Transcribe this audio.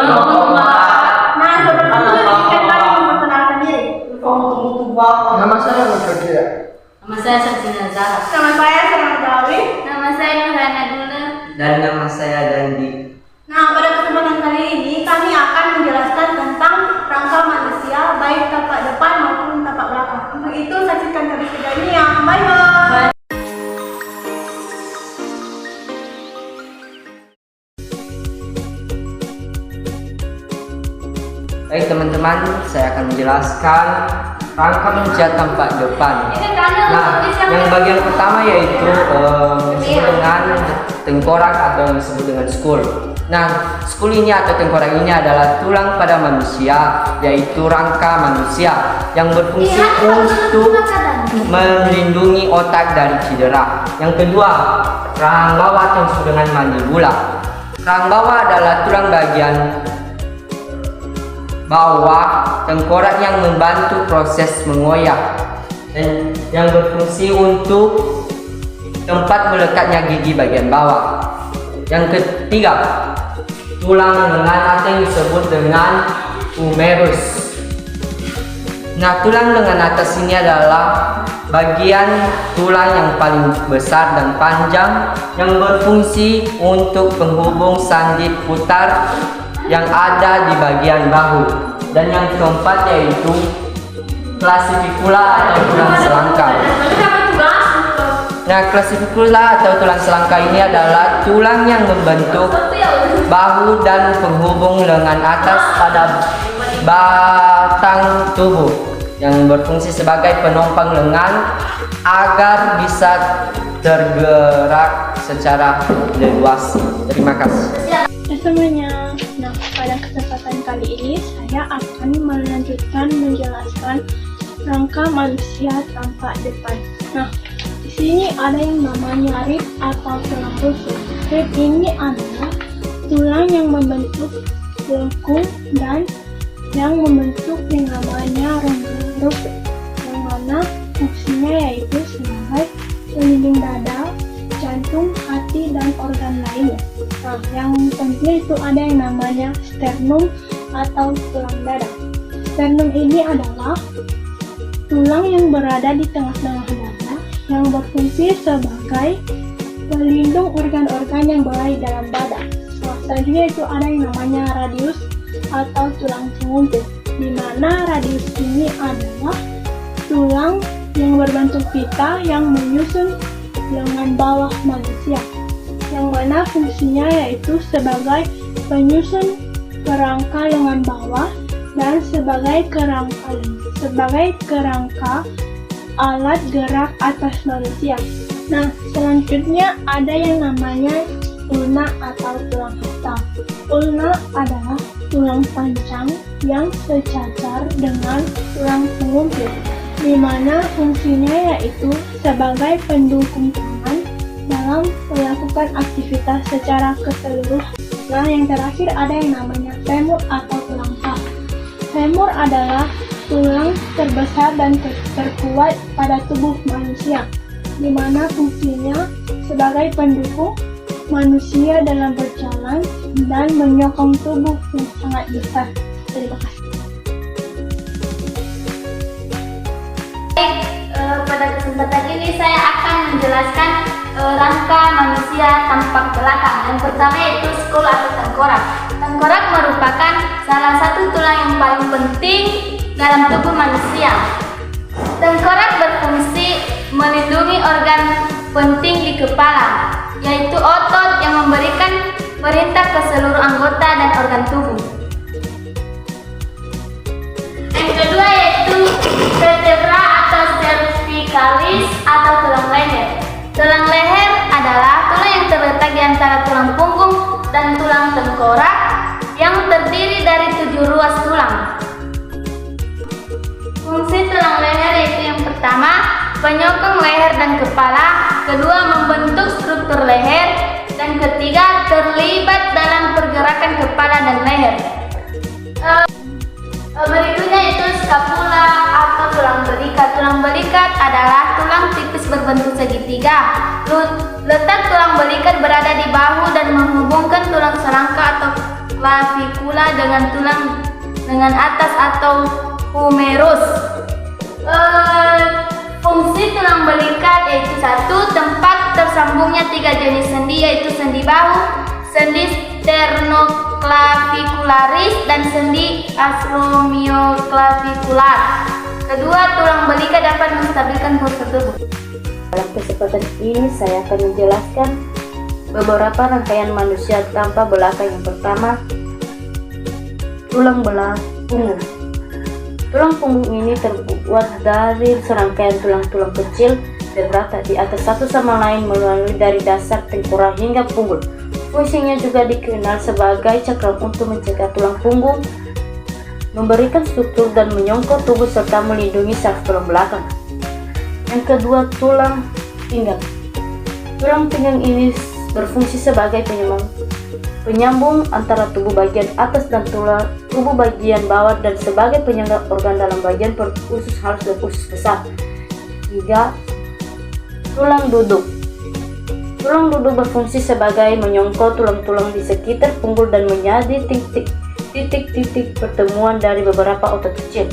Nah, seperti itu izinkan kami memperkenalkan diri. Nama saya Muhammad. Nama saya Sabrina Zahra. Nama saya Sarah Dawi. Nama saya Nurhana Dula. Dan nama saya Dandi. Nah, pada kesempatan kali ini kami akan menjelaskan tentang rangka manusia baik tapak depan maupun tapak belakang. Untuk itu saksikan terus video ini ya. Bye bye. Baik teman-teman, saya akan menjelaskan rangka manusia tampak depan. Nah, yang bagian pertama yaitu disebut dengan tengkorak atau yang disebut dengan skul. Nah, skul ini atau tengkorak ini adalah tulang pada manusia, yaitu rangka manusia yang berfungsi untuk melindungi otak dari cedera. Yang kedua, rahang bawah yang disebut dengan mandibula. Rahang bawah adalah tulang bagian bawah tengkorak yang membantu proses mengoyak dan yang berfungsi untuk tempat melekatnya gigi bagian bawah. Yang ketiga, tulang lengan atau yang disebut dengan humerus. Nah, tulang lengan atas ini adalah bagian tulang yang paling besar dan panjang yang berfungsi untuk penghubung sandit putar yang ada di bagian bahu. Dan yang keempat yaitu clavicular atau tulang selangka. Nah, clavicular atau tulang selangka ini adalah tulang yang membentuk bahu dan penghubung lengan atas pada batang tubuh yang berfungsi sebagai penopang lengan agar bisa tergerak secara leluasa. Terima kasih. Semuanya. Nah, pada kesempatan kali ini saya akan melanjutkan menjelaskan rangka manusia tampak depan. Nah, di sini ada yang namanya rib atau tulang rusuk. Rib ini adalah tulang yang membentuk lengkung dan yang membentuk yang namanya rongga rusuk, yang mana fungsinya yaitu sebagai pelindung dada, jantung, hati, dan organ lainnya. Nah, yang penting itu ada yang namanya sternum atau tulang dada. Sternum ini adalah tulang yang berada di tengah-tengah dada yang berfungsi sebagai pelindung organ-organ yang berada di dalam dada. Nah, selanjutnya itu ada yang namanya radius atau tulang pengumpul, di mana radius ini adalah tulang yang berbentuk pita yang menyusun lengan bawah manusia, yang mana fungsinya yaitu sebagai penyusun kerangka lengan bawah dan sebagai kerangka alat gerak atas manusia. Nah, selanjutnya ada yang namanya ulna atau tulang hitam. Ulna adalah tulang panjang yang sejajar dengan tulang pengumpul, di mana fungsinya yaitu sebagai pendukung tangan dalam melakukan aktivitas secara keseluruhan. Nah, yang terakhir ada yang namanya femur atau tulang paha. Femur adalah tulang terbesar dan terkuat pada tubuh manusia, di mana fungsinya sebagai pendukung manusia dalam berjalan dan menyokong tubuh yang sangat besar. Terima kasih. Pada kesempatan ini saya akan menjelaskan rangka manusia tampak belakang. Yang pertama yaitu skul atau tengkorak. Tengkorak merupakan salah satu tulang yang paling penting dalam tubuh manusia. Tengkorak berfungsi melindungi organ penting di kepala, yaitu otot yang memberikan perintah ke seluruh anggota dan organ tubuh. Yang kedua yaitu vertebra atau cervicalis atau tulang leher. Tulang leher adalah tulang yang terletak di antara tulang punggung dan tulang tengkorak yang terdiri dari 7 ruas tulang. Fungsi tulang leher yaitu yang pertama, penyokong leher dan kepala, kedua membentuk struktur leher, dan ketiga terlibat dalam pergerakan kepala dan leher. Berikutnya itu scapula atau tulang belikat. Tulang belikat adalah tulang tipis berbentuk segitiga. Letak tulang belikat berada di bahu dan menghubungkan tulang selangka atau clavicula dengan tulang dengan atas atau humerus. Fungsi tulang belikat yaitu 1. Tempat tersambungnya 3 jenis sendi yaitu sendi bahu, sendi sternoclavicularis, dan sendi acromioclavicular. Kedua, tulang belikat dapat menstabilkan postur tubuh. Dalam kesempatan ini saya akan menjelaskan beberapa rangkaian manusia tanpa belakang. Yang pertama, tulang punggung. Tulang punggung ini terbuat dari serangkaian tulang-tulang kecil berrata di atas satu sama lain melalui dari dasar tengkorak hingga punggul. Fungsinya juga dikenal sebagai cakram untuk mencegah tulang punggung, memberikan struktur dan menyongkok tubuh serta melindungi saraf tulang belakang. Yang kedua, tulang pinggang. Tulang pinggang ini berfungsi sebagai penyambung antara tubuh bagian atas dan tubuh bagian bawah dan sebagai penyangga organ dalam bagian perut, usus halus dan usus besar. 3. Tulang duduk. Tulang duduk berfungsi sebagai menyongkok tulang-tulang di sekitar punggul dan menjadi titik-titik pertemuan dari beberapa otot kecil.